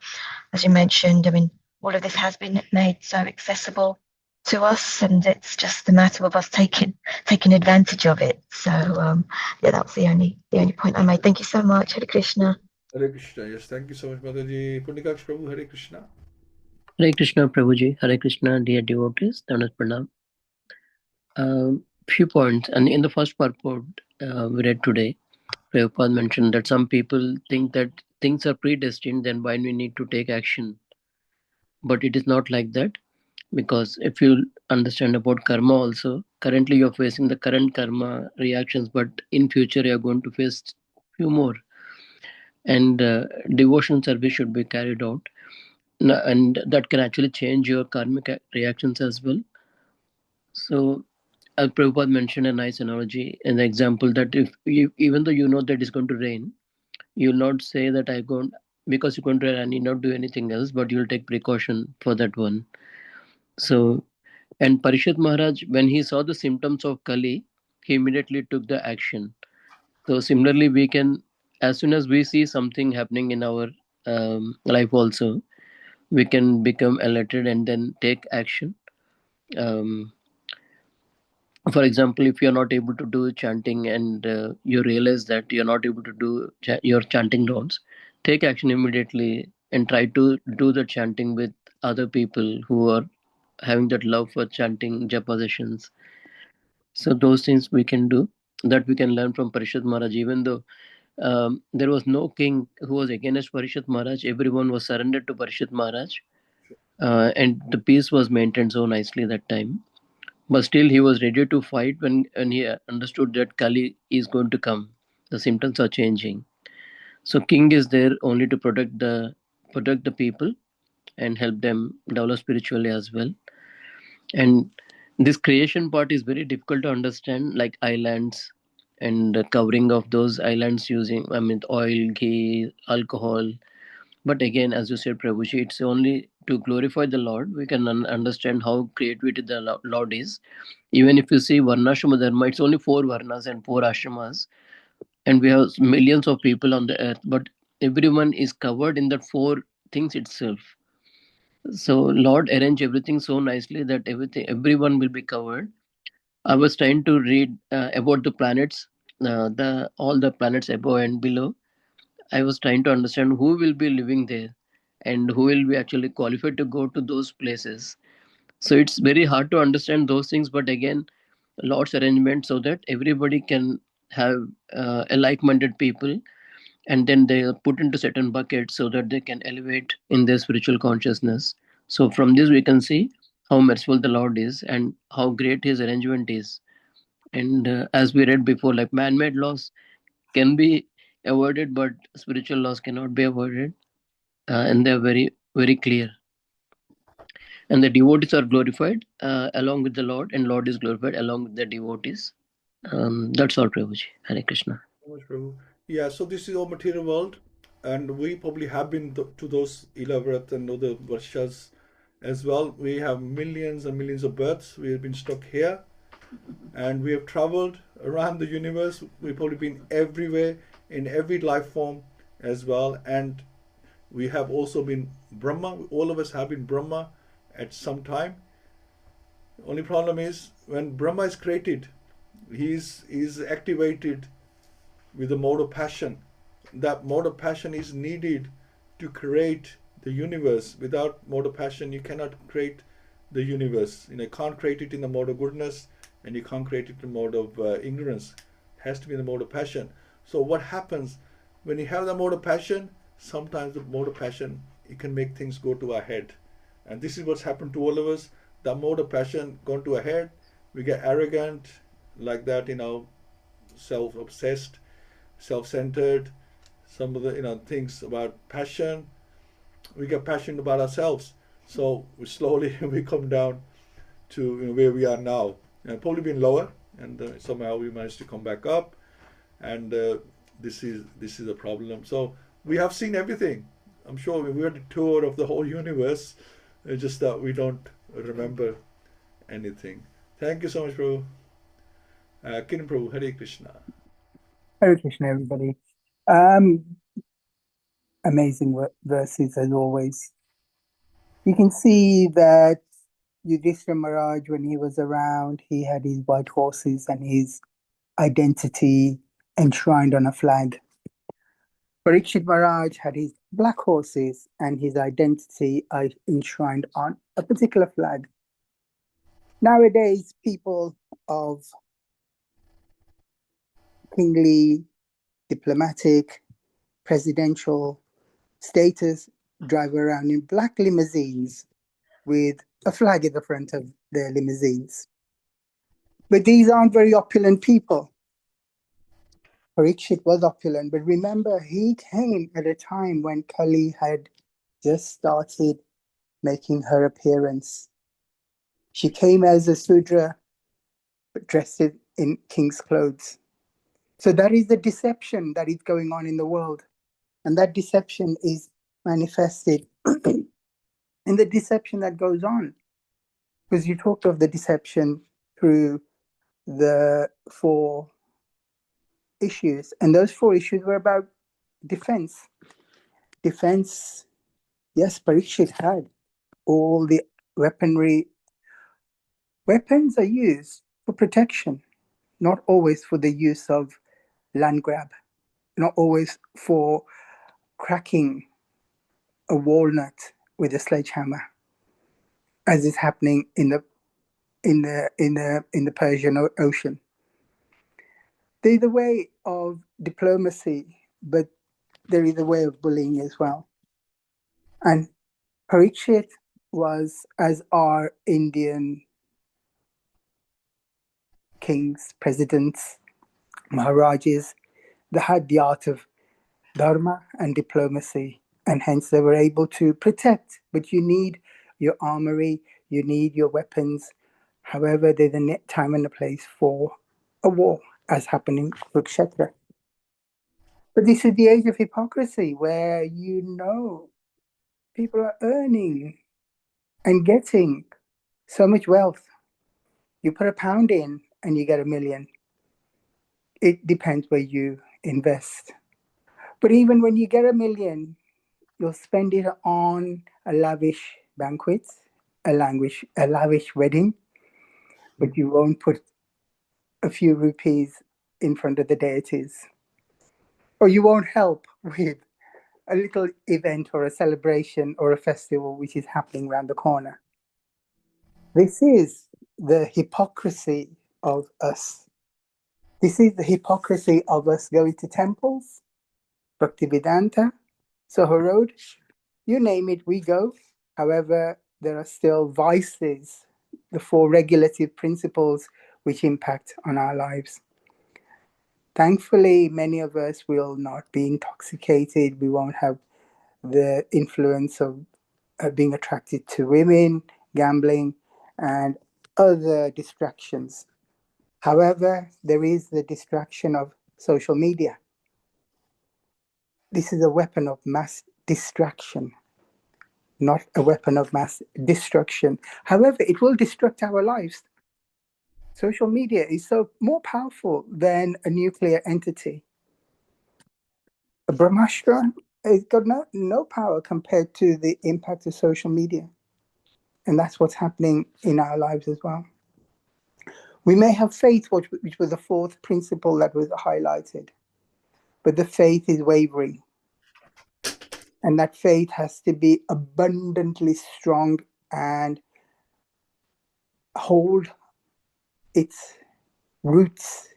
S2: As you mentioned, I mean, all of this has been made so accessible to us, and it's just a matter of us taking advantage of it. So yeah, that was the only point I made. Thank you so much. Hare Krishna.
S1: Hare Krishna. Yes, thank you so much, Mataji. Pundikaksh Prabhu, Hare Krishna.
S3: Hare Krishna, Prabhuji. Hare Krishna, dear devotees. Dhanas Pranam. Few points. And in the first purport we read today, Prabhupada mentioned that some people think that things are predestined, then why we need to take action. But it is not like that, because if you understand about karma also, currently you're facing the current karma reactions, but in future you're going to face few more. And devotion service should be carried out. And that can actually change your karmic reactions as well. So, as Prabhupada mentioned a nice analogy, an example that if you, even though you know that it's going to rain, you'll not say that because it's going to rain, I need not do anything else, but you'll take precaution for that one. So, and Parishad Maharaj, when he saw the symptoms of Kali, he immediately took the action. So, similarly, we can, as soon as we see something happening in our life also, we can become alerted and then take action. For example, if you're not able to do chanting and you realize that you're not able to do your chanting rounds, take action immediately and try to do the chanting with other people who are having that love for chanting japa sessions. So those things we can do, that we can learn from Parishad Maharaj. Even though there was no king who was against Parishad Maharaj, everyone was surrendered to Parishad Maharaj, and the peace was maintained so nicely that time. But still he was ready to fight when he understood that Kali is going to come. The symptoms are changing. So king is there only to protect the people and help them develop spiritually as well. And this creation part is very difficult to understand, like islands and the covering of those islands using, oil, ghee, alcohol. But again, as you said, Prabhuji, it's only to glorify the Lord. We can understand how creativity the Lord is. Even if you see Varnashrama Dharma, it's only 4 Varnas and 4 Ashramas. And we have millions of people on the earth, but everyone is covered in that 4 things itself. So Lord arranged everything so nicely that everyone will be covered. I was trying to read about the planets, all the planets above and below. I was trying to understand who will be living there and who will be actually qualified to go to those places. So it's very hard to understand those things, but again, Lord's arrangement so that everybody can have a like-minded people, and then they are put into certain buckets so that they can elevate in their spiritual consciousness. So from this we can see how merciful the Lord is and how great his arrangement is. And as we read before, like man-made laws can be avoided, but spiritual laws cannot be avoided, and they're very, very clear. And the devotees are glorified along with the Lord, and Lord is glorified along with the devotees. That's all, Prabhuji. Hare Krishna.
S1: So much, Prabhu. Yeah, so this is our material world, and we probably have been to those Ilavrat and other Varshas as well. We have millions and millions of births. We have been stuck here, and we have traveled around the universe. We've probably been everywhere in every life form as well. And We have also been Brahma. All of us have been Brahma at some time. Only problem is when Brahma is created, he is activated with the mode of passion. That mode of passion is needed to create the universe. Without mode of passion, you cannot create the universe. You can't create it in the mode of goodness, and you can't create it in the mode of ignorance. It has to be in the mode of passion. So what happens when you have the mode of passion? Sometimes the mode of passion, it can make things go to our head, and this is what's happened to all of us. The mode of passion gone to our head. We get arrogant, like that, self-obsessed, self-centered. Some of the things about passion, we get passionate about ourselves. So we slowly we come down to where we are now, and probably been lower, and somehow we managed to come back up, and this is a problem. So we have seen everything. I'm sure we had a tour of the whole universe, just that we don't remember anything. Thank you so much, Prabhu. Kiran Prabhu, Hare Krishna.
S4: Hare Krishna, everybody. Amazing verses as always. You can see that Yudhishthira Maharaj, when he was around, he had his white horses and his identity enshrined on a flag. Parikshit Maharaj had his black horses and his identity enshrined on a particular flag. Nowadays, people of kingly, diplomatic, presidential status drive around in black limousines with a flag at the front of their limousines. But these aren't very opulent people. Parikshit was opulent, but remember, he came at a time when Kali had just started making her appearance. She came as a Sudra, but dressed in king's clothes. So that is the deception that is going on in the world. And that deception is manifested in the deception that goes on. Because you talked of the deception through the 4 issues, and those 4 issues were about defense. Defense, yes, Parikshit had all the weaponry. Weapons are used for protection, not always for the use of land grab, not always for cracking a walnut with a sledgehammer, as is happening in the Persian Ocean. There's a way of diplomacy, but there is a way of bullying as well. And Parikshit was, as our Indian kings, presidents, Maharajas, they had the art of dharma and diplomacy, and hence they were able to protect. But you need your armory, you need your weapons. However, there's a time and a place for a war, as happening in Kurukshetra. But this is the age of hypocrisy, where people are earning and getting so much wealth. You put £1 in and you get $1 million. It depends where you invest. But even when you get $1 million, you'll spend it on a lavish banquet, a lavish wedding, but you won't put a few rupees in front of the deities. Or you won't help with a little event or a celebration or a festival which is happening around the corner. This is the hypocrisy of us. This is the hypocrisy of us going to temples, Bhaktivedanta, Soho Road, you name it, we go. However, there are still vices, the 4 regulative principles which impact on our lives. Thankfully, many of us will not be intoxicated. We won't have the influence of being attracted to women, gambling, and other distractions. However, there is the distraction of social media. This is a weapon of mass distraction, not a weapon of mass destruction. However, it will destruct our lives. Social media is so more powerful than a nuclear entity. A Brahmastra it's got no power compared to the impact of social media. And that's what's happening in our lives as well. We may have faith, which was the fourth principle that was highlighted, but the faith is wavering. And that faith has to be abundantly strong and hold its roots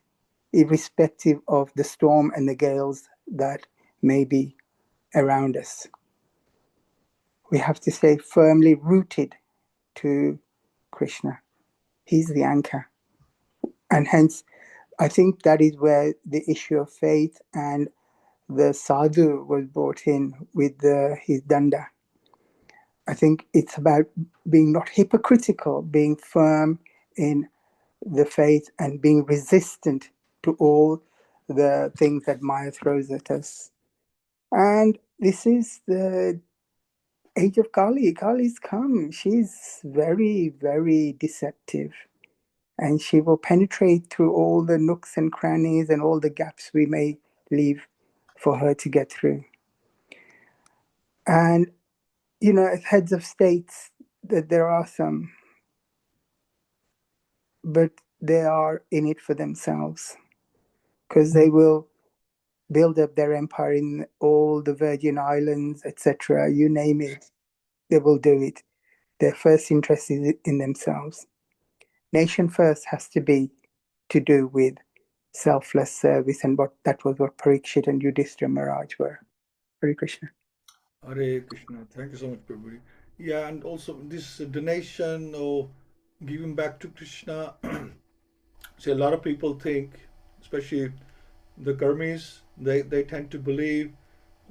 S4: irrespective of the storm and the gales that may be around us. We have to stay firmly rooted to Krishna. He's the anchor. And hence, I think that is where the issue of faith and the sadhu was brought in with his danda. I think it's about being not hypocritical, being firm in the faith and being resistant to all the things that Maya throws at us. And this is the age of Kali. Kali's come. She's very, very deceptive. And she will penetrate through all the nooks and crannies and all the gaps we may leave for her to get through. And, as heads of states, that there are some, but they are in it for themselves, because they will build up their empire in all the Virgin Islands, etc. You name it, they will do it. Their first interest is in themselves. Nation first has to be to do with selfless service, and that was what Parikshit and Yudhishthira Maharaj were. Hare Krishna.
S1: Hare Krishna. Thank you so much, Prabhu. Yeah, and also this donation or giving back to Krishna. See, a lot of people think, especially the karmis, they tend to believe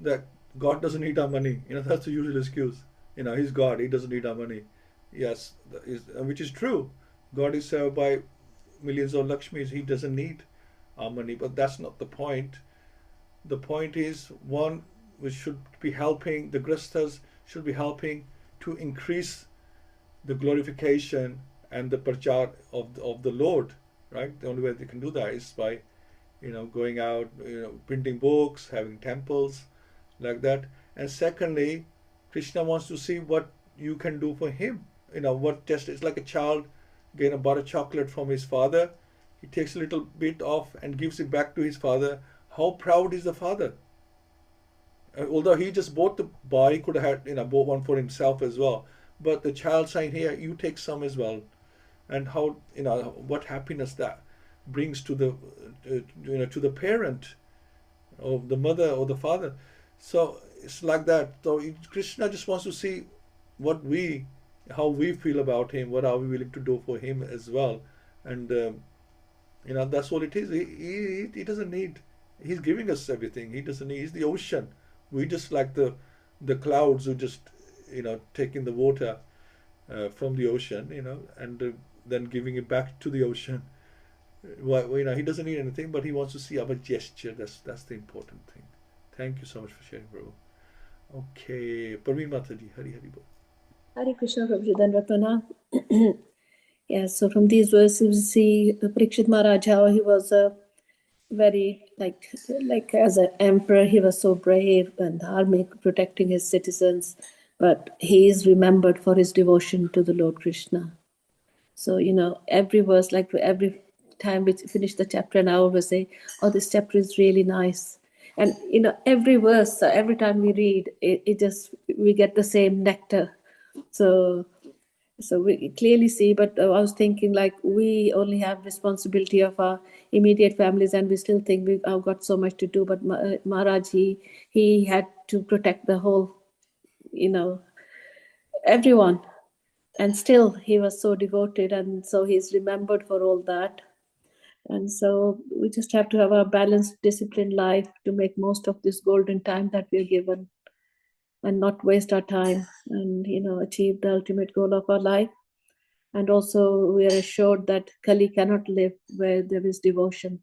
S1: that God doesn't need our money. That's the usual excuse. He's God. He doesn't need our money. Yes, which is true. God is served by millions of Lakshmis. He doesn't need our money. But that's not the point. The point is, one, we should be helping, the Grasthas should be helping to increase the glorification and the prachar of the Lord, right? The only way they can do that is by, going out, printing books, having temples, like that. And secondly, Krishna wants to see what you can do for him. It's like a child getting a bar of chocolate from his father. He takes a little bit off and gives it back to his father. How proud is the father? Although he just bought the bar, he could have had, bought one for himself as well. But the child saying, "Here, you take some as well," and how, what happiness that brings to the parent, or the mother or the father. So it's like that. So Krishna just wants to see how we feel about him, what are we willing to do for him as well, and that's all it is. He doesn't need. He's giving us everything. He doesn't need. He's the ocean. We just like the clouds who just taking the water from the ocean, and then giving it back to the ocean. He doesn't need anything, but he wants to see our gesture. That's the important thing. Thank you so much for sharing, Prabhu. Okay, Parveen Mataji, Hari Hari Bol.
S5: Hare Krishna, Prabhu Dandratana. Yeah, so from these verses we see Parikshit Maharaj, how he was a very, like as an emperor, he was so brave and dharmic, protecting his citizens, but he is remembered for his devotion to the Lord Krishna. So, every verse, like every time we finish the chapter, and I always say, oh, this chapter is really nice. And, every verse, every time we read, we get the same nectar. So we clearly see, but I was thinking, like, we only have responsibility of our immediate families, and we still think I've got so much to do. But Maharaj, he had to protect the whole, everyone. And still he was so devoted, and so he's remembered for all that. And so we just have to have a balanced, disciplined life to make most of this golden time that we're given, and not waste our time, and achieve the ultimate goal of our life. And also we are assured that Kali cannot live where there is devotion.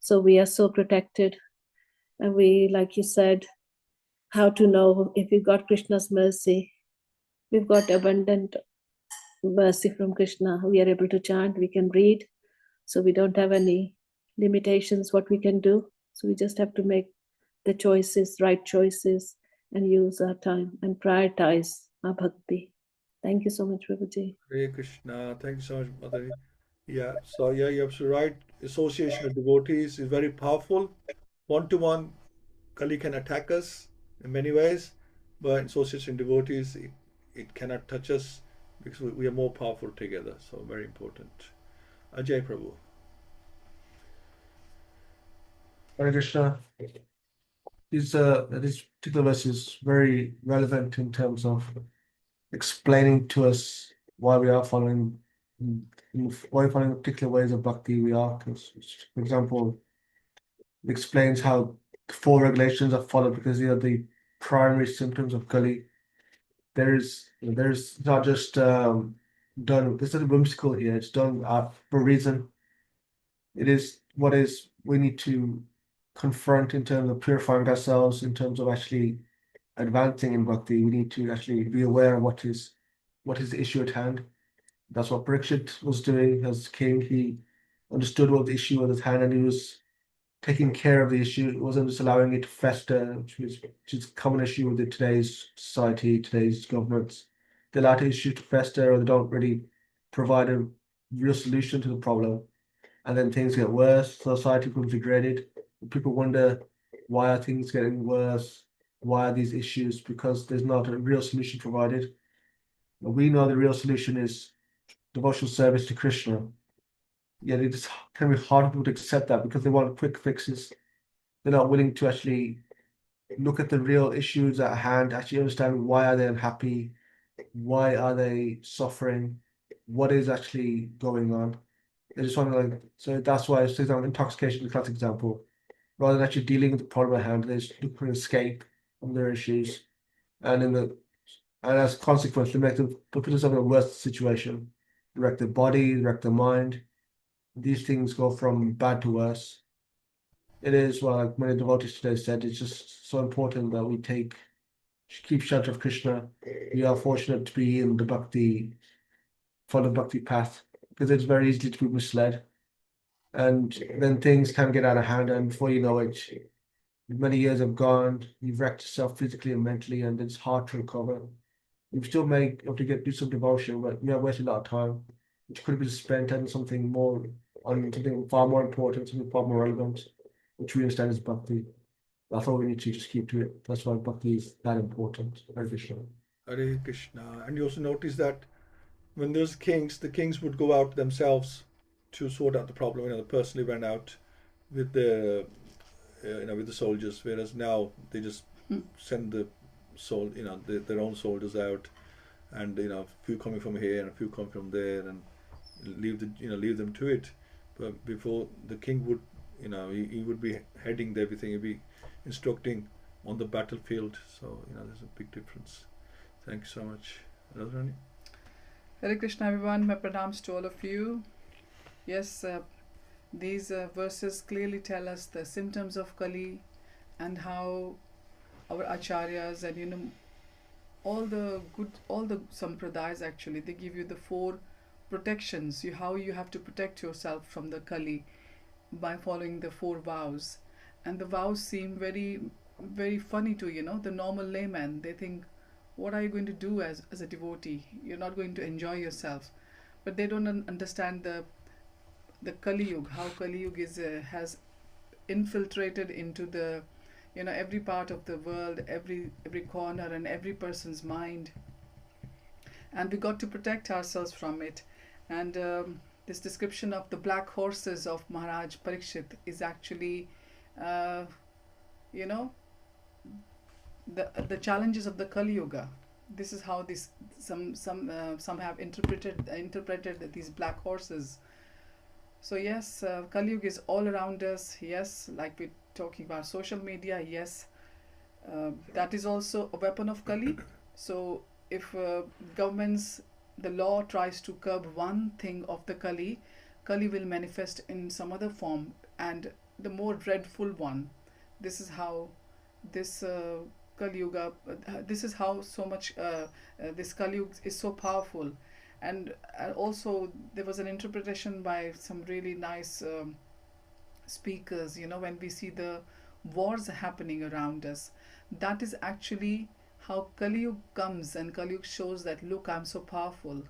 S5: So we are so protected, and we, like you said, how to know if we've got Krishna's mercy. We've got abundant mercy from Krishna. We are able to chant, we can read, so we don't have any limitations what we can do. So we just have to make the choices, right choices, and use our time and prioritize our bhakti. Thank you so much, Prabhuji.
S1: Hare Krishna. Thank you so much, Mother. Yeah, so yeah, you're absolutely right. Association of devotees is very powerful. One-to-one, Kali can attack us in many ways, but association devotees, it cannot touch us because we are more powerful together. So very important. Ajay Prabhu.
S6: Hare Krishna. This particular verse is very relevant in terms of explaining to us why we are following particular ways of bhakti we are. Because, for example, it explains how 4 regulations are followed because they are the primary symptoms of Kali. There's not just done. This is whimsical here. It's done for a reason. It is what is we need to confront in terms of purifying ourselves, in terms of actually advancing in bhakti. We need to actually be aware of what is the issue at hand. That's what Parikshit was doing as king. He understood what the issue was at hand, and he was taking care of the issue. It wasn't just allowing it to fester, which is a common issue with today's society, today's governments. They allow the issue to fester, or they don't really provide a real solution to the problem. And then things get worse, society becomes degraded. People wonder, why are things getting worse? Why are these issues? Because there's not a real solution provided. We know the real solution is devotional service to Krishna. Yet it can be hard for people to accept that because they want quick fixes. They're not willing to actually look at the real issues at hand, actually understand why are they unhappy, why are they suffering, what is actually going on. They just want to so that's why, for example, intoxication is a classic example. Rather than actually dealing with the problem at hand, they just look for an escape from their issues, and as a consequence, they put themselves in a worse situation. They wreck their body, they wreck their mind. These things go from bad to worse. It is, well, like many devotees today said, it's just so important that we keep shelter of Krishna. We are fortunate to be in the follow the bhakti path, because it's very easy to be misled. And then things can get out of hand, and before you know it, many years have gone, you've wrecked yourself physically and mentally, and it's hard to recover. You still may have to do some devotion, but you have wasted a lot of time, which could have been spent on something far more important, something far more relevant, which we understand is bhakti. That's all we need to just keep to it. That's why bhakti is that important. Hare Krishna.
S1: Hare Krishna. And you also notice that when there's kings, the kings would go out themselves to sort out the problem. The personally went out with the with the soldiers, whereas now they just send their own soldiers out, and a few coming from here and a few coming from there, and leave them to it. But before, the king would he would be heading everything. He'd be instructing on the battlefield. So there's a big difference. Thank you so much, Radharani.
S7: Hare Krishna, everyone. My pranams to all of you. Yes, these verses clearly tell us the symptoms of Kali and how our acharyas and all the sampradayas, actually, they give you the 4 protections, how you have to protect yourself from the Kali by following the 4 vows. And the vows seem very, very funny to the normal layman. They think, what are you going to do as a devotee? You're not going to enjoy yourself. But they don't understand the Kali Yuga, how Kali Yuga has infiltrated into the every part of the world, every corner and every person's mind, and we got to protect ourselves from it. And this description of the black horses of Maharaj Parikshit is actually the challenges of the Kali Yuga. This is how some have interpreted these black horses. So yes, Kali Yuga is all around us. Yes, like we're talking about social media. Yes, that is also a weapon of Kali. So if the law tries to curb one thing of the Kali will manifest in some other form, and the more dreadful one. This is how this Kali Yuga, this is how so much this Kali Yuga is so powerful. And also there was an interpretation by some really nice speakers, when we see the wars happening around us. That is actually how Kali Yuga comes, and Kali Yuga shows that, look, I'm so powerful.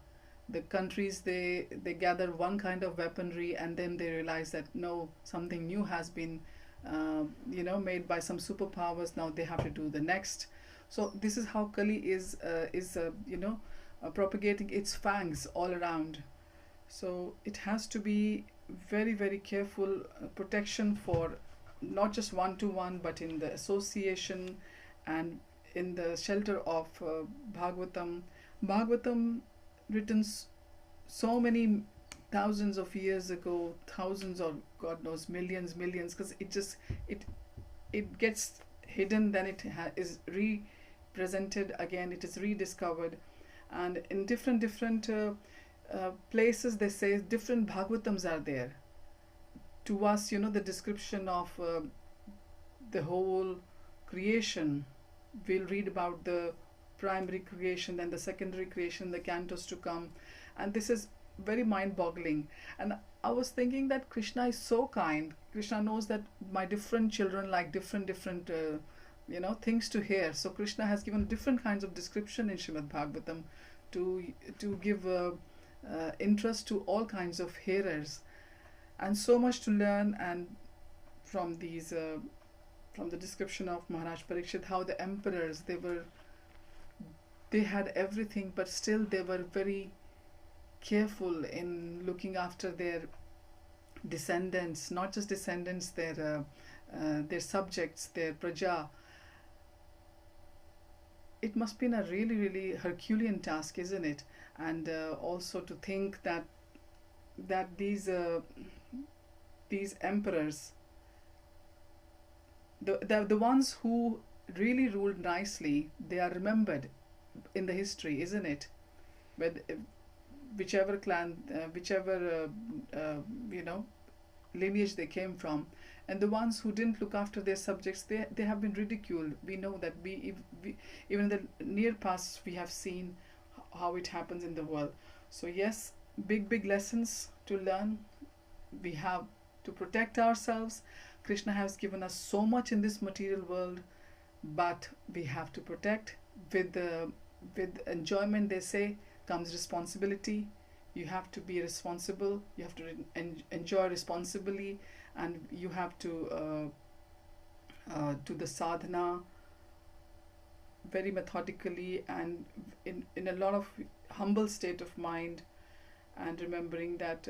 S7: The countries, they gather one kind of weaponry, and then they realize that no, something new has been made by some superpowers. Now they have to do the next. So this is how Kali is propagating its fangs all around. So it has to be very, very careful protection for not just one-to-one, but in the association and in the shelter of Bhagavatam. Bhagavatam written so many thousands of years ago, thousands or God knows millions, because it gets hidden, then it is represented again, it is rediscovered, and in different places they say different Bhagavatams are there. To us, the description of the whole creation, we'll read about the primary creation, then the secondary creation, the cantos to come, and this is very mind-boggling. And I was thinking that Krishna is so kind. Krishna knows that my different children like different things to hear. So Krishna has given different kinds of description in Śrīmad-Bhāgavatam to give interest to all kinds of hearers, and so much to learn. And from these from the description of Maharaj Parikshit, how the emperors, they had everything, but still they were very careful in looking after their descendants, not just descendants, their subjects, their praja. It must be a really, really Herculean task, isn't it? And also to think that these emperors, the ones who really ruled nicely, they are remembered in the history, isn't it? But whichever clan, lineage they came from, and the ones who didn't look after their subjects, they have been ridiculed. We know that even in the near past we have seen how it happens in the world. So yes, big lessons to learn. We have to protect ourselves. Krishna has given us so much in this material world, but we have to protect. With enjoyment, they say, comes responsibility. You have to be responsible. You have to enjoy responsibly, and you have to do the sadhana very methodically and in a lot of humble state of mind, and remembering that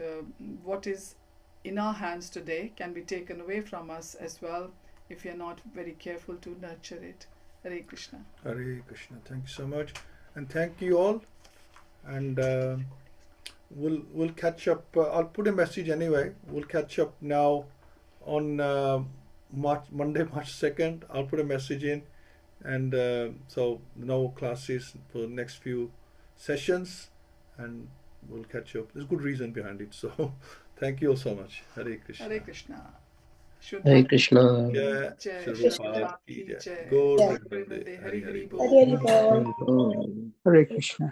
S7: what is in our hands today can be taken away from us as well if we are not very careful to nurture it. Hare Krishna.
S1: Hare Krishna. Thank you so much, and thank you all. And we'll catch up. I'll put a message anyway. We'll catch up now on Monday, March 2nd. I'll put a message in, and so no classes for the next few sessions, and we'll catch up. There's good reason behind it. So thank you all so much. Hare Krishna.
S7: Hare Krishna.
S3: Hare Krishna.
S1: Jai
S5: Krishna.
S1: Prabhupada ki jai.
S7: Jai.
S1: Gaur
S7: Jai.
S1: Prabhupada. Hari Hari
S5: Hari
S1: Bol.
S5: Hari Bol.
S4: Hare Krishna.